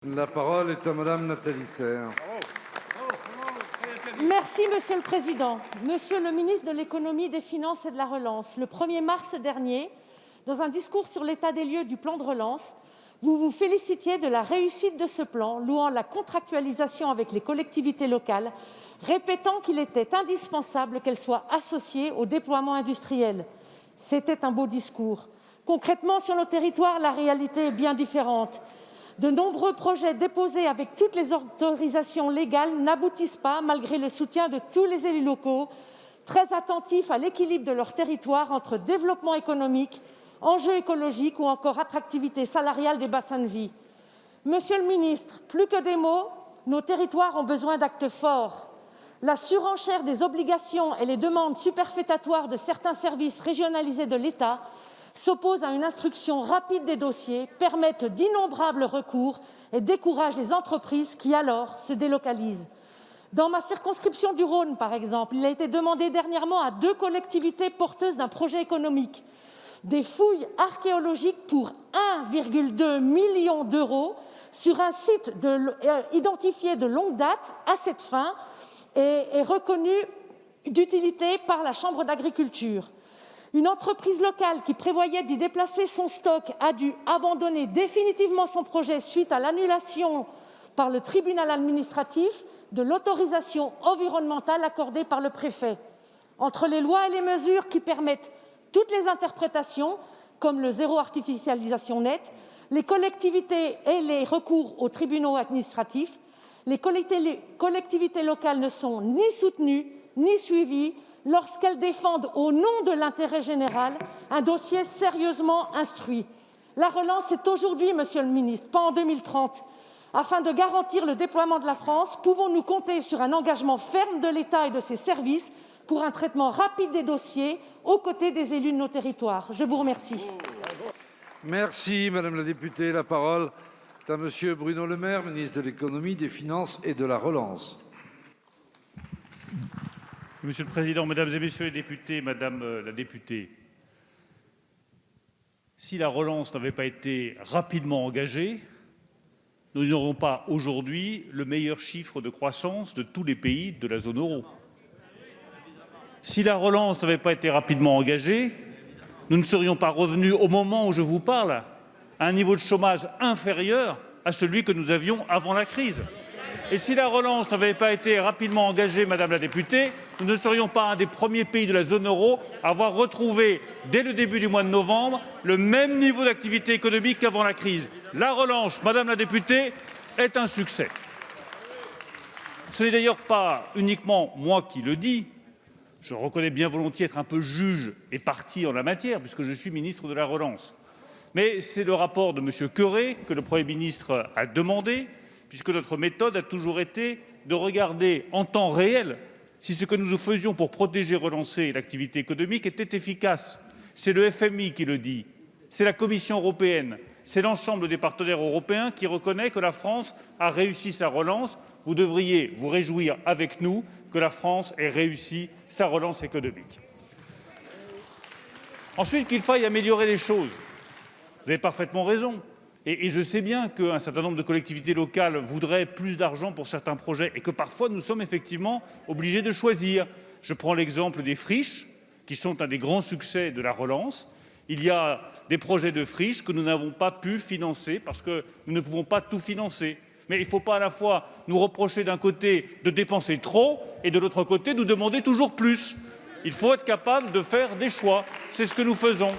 La parole est à Madame Nathalie Serres. Merci, Monsieur le Président. Monsieur le ministre de l'Économie, des Finances et de la Relance, le 1er mars dernier, dans un discours sur l'état des lieux du plan de relance, vous vous félicitiez de la réussite de ce plan, louant la contractualisation avec les collectivités locales, répétant qu'il était indispensable qu'elles soient associées au déploiement industriel. C'était un beau discours. Concrètement, sur nos territoires, la réalité est bien différente. De nombreux projets déposés avec toutes les autorisations légales n'aboutissent pas, malgré le soutien de tous les élus locaux, très attentifs à l'équilibre de leur territoire entre développement économique, enjeux écologiques ou encore attractivité salariale des bassins de vie. Monsieur le ministre, plus que des mots, nos territoires ont besoin d'actes forts. La surenchère des obligations et les demandes superfétatoires de certains services régionalisés de l'État s'opposent à une instruction rapide des dossiers, permettent d'innombrables recours et découragent les entreprises qui, alors, se délocalisent. Dans ma circonscription du Rhône, par exemple, il a été demandé dernièrement à 2 collectivités porteuses d'un projet économique des fouilles archéologiques pour 1,2 million d'euros sur un site identifié de longue date à cette fin et reconnu d'utilité par la Chambre d'agriculture. Une entreprise locale qui prévoyait d'y déplacer son stock a dû abandonner définitivement son projet suite à l'annulation par le tribunal administratif de l'autorisation environnementale accordée par le préfet. Entre les lois et les mesures qui permettent toutes les interprétations, comme le zéro artificialisation nette, les collectivités et les recours aux tribunaux administratifs, les collectivités locales ne sont ni soutenues ni suivies lorsqu'elles défendent au nom de l'intérêt général un dossier sérieusement instruit. La relance est aujourd'hui, Monsieur le ministre, pas en 2030. Afin de garantir le déploiement de la France, pouvons-nous compter sur un engagement ferme de l'État et de ses services pour un traitement rapide des dossiers aux côtés des élus de nos territoires? Je vous remercie. Merci, Madame la députée. La parole est à Monsieur Bruno Le Maire, ministre de l'Économie, des Finances et de la Relance. Monsieur le Président, Mesdames et Messieurs les députés, Madame la députée, si la relance n'avait pas été rapidement engagée, nous n'aurions pas aujourd'hui le meilleur chiffre de croissance de tous les pays de la zone euro. Si la relance n'avait pas été rapidement engagée, nous ne serions pas revenus, au moment où je vous parle, à un niveau de chômage inférieur à celui que nous avions avant la crise. Et si la relance n'avait pas été rapidement engagée, Madame la députée, nous ne serions pas un des premiers pays de la zone euro à avoir retrouvé, dès le début du mois de novembre, le même niveau d'activité économique qu'avant la crise. La relance, Madame la députée, est un succès. Ce n'est d'ailleurs pas uniquement moi qui le dis. Je reconnais bien volontiers être un peu juge et partie en la matière, puisque je suis ministre de la Relance. Mais c'est le rapport de M. Queuret que le Premier ministre a demandé, puisque notre méthode a toujours été de regarder en temps réel si ce que nous faisions pour protéger et relancer l'activité économique était efficace. C'est le FMI qui le dit, c'est la Commission européenne, c'est l'ensemble des partenaires européens qui reconnaissent que la France a réussi sa relance. Vous devriez vous réjouir avec nous que la France ait réussi sa relance économique. Ensuite, qu'il faille améliorer les choses. Vous avez parfaitement raison. Et je sais bien qu'un certain nombre de collectivités locales voudraient plus d'argent pour certains projets et que parfois nous sommes effectivement obligés de choisir. Je prends l'exemple des friches, qui sont un des grands succès de la relance. Il y a des projets de friches que nous n'avons pas pu financer parce que nous ne pouvons pas tout financer. Mais il ne faut pas à la fois nous reprocher d'un côté de dépenser trop et de l'autre côté nous demander toujours plus. Il faut être capable de faire des choix. C'est ce que nous faisons.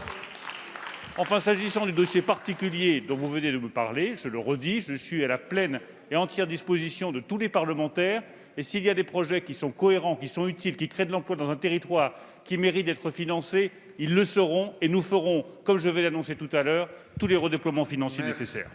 Enfin, s'agissant du dossier particulier dont vous venez de me parler, je le redis, je suis à la pleine et entière disposition de tous les parlementaires. Et s'il y a des projets qui sont cohérents, qui sont utiles, qui créent de l'emploi dans un territoire qui mérite d'être financés, ils le seront et nous ferons, comme je vais l'annoncer tout à l'heure, tous les redéploiements financiers nécessaires.